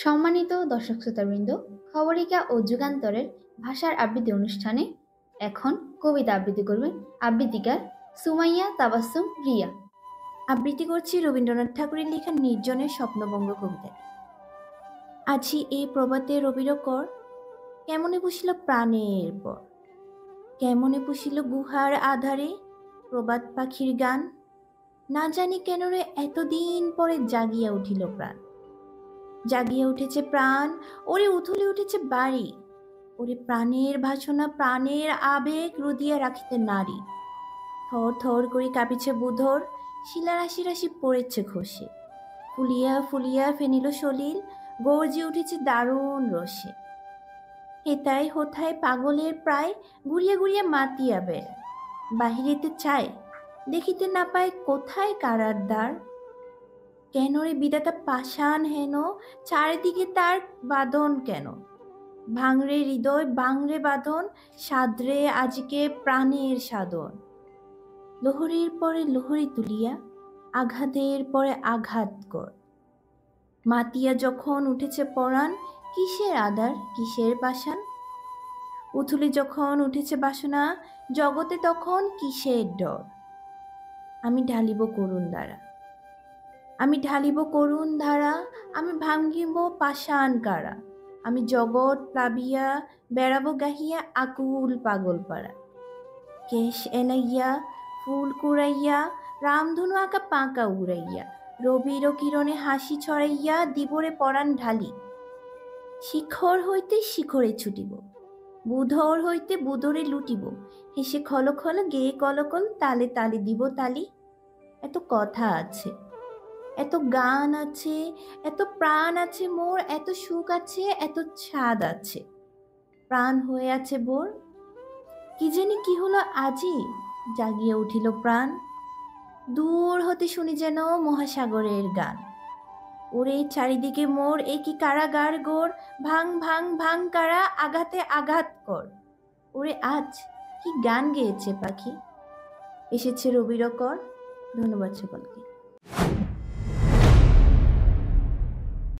সম্মানিত দর্শক শ্রোতাবৃন্দ, খবরিকা ও যুগান্তরের ভাষার আবৃত্তি অনুষ্ঠানে এখন কবিতা আবৃত্তি করবেন আবৃত্তিকার সুমাইয়া তাবাসসুম রিয়া। আবৃত্তি করছি রবীন্দ্রনাথ ঠাকুরের লেখা নির্জনের স্বপ্নভঙ্গ কবিতা। আজি এই প্রভাতে রবির কর, কেমনে পুষিল প্রাণের পর, কেমনে পুষিল গুহার আধারে প্রবাদ পাখির গান। না জানি কেন রে এতদিন পরে জাগিয়া উঠিল প্রাণ, জাগিয়া উঠেছে প্রাণ, ওরে উথলে উঠেছে বাড়ি, ওরে প্রাণের ভাষণা প্রাণের আবেগ রুদিয়া রাখিতে নারী। থর থর করে কাঁপিছে বুধর, শিলা রাশি রাশি পড়েছে খসে, ফুলিয়া ফুলিয়া ফেনিল সলিল, গর্জে উঠেছে দারুণ রসে। হেতায় হোথায় পাগলের প্রায় ঘুরিয়া ঘুরিয়া মাতিয়া বেড়, বাহিরেতে চায় দেখিতে না পায় কোথায় কারার দ্বার। কেন রে বিধাতা পাষাণ হেন, চারিদিকে তার বাঁধন কেন, ভাঙরে হৃদয় বাংরে বাঁধন, সাদরে আজকে প্রাণের সাধন। লোহরীর পরে লোহরী তুলিয়া আঘাতের পরে আঘাত কর, মাতিয়া যখন উঠেছে পরাণ, কিসের আধার কিসের পাষাণ। উথুলি যখন উঠেছে বাসনা, জগতে তখন কিসের ডর। আমি ঢালিব করুণ ধারা, আমি ঢালিব করুণ ধারা, আমি ভাঙ্গিব পাষাণ কারা, আমি জগৎ প্লাবিয়া বেড়াবো গাহিয়া আকুল পাগল পাড়া। কেশ এলাইয়া ফুল কুড়াইয়া, রামধনু আঁকা পাঁকা উড়াইয়া, রবির কিরণে হাসি ছড়াইয়া দিবরে পরাণ ঢালি। শিখর হইতে শিখরে ছুটিব, বুধর হইতে বুধরে লুটিব, হেসে খল খল গেয়ে কলকল, তালে তালে দিব তালি। এত কথা আছে, এত গান আছে, এত প্রাণ আছে মোর, এত সুখ আছে, এত ছাদ আছে, প্রাণ হয়ে আছে বোর। কি জানি কি হলো আজি, জাগিয়ে উঠিল প্রাণ, দূর হতে শুনি যেন মহাসাগরের গান। ওরে চারিদিকে মোর এ কি কারাগার গোর, ভাং ভাং ভাং কারা আঘাতে আঘাত কর। ওরে আজ কি গান গেয়েছে পাখি। এসেছে রবির কর। ধন্যবাদ সকলকে।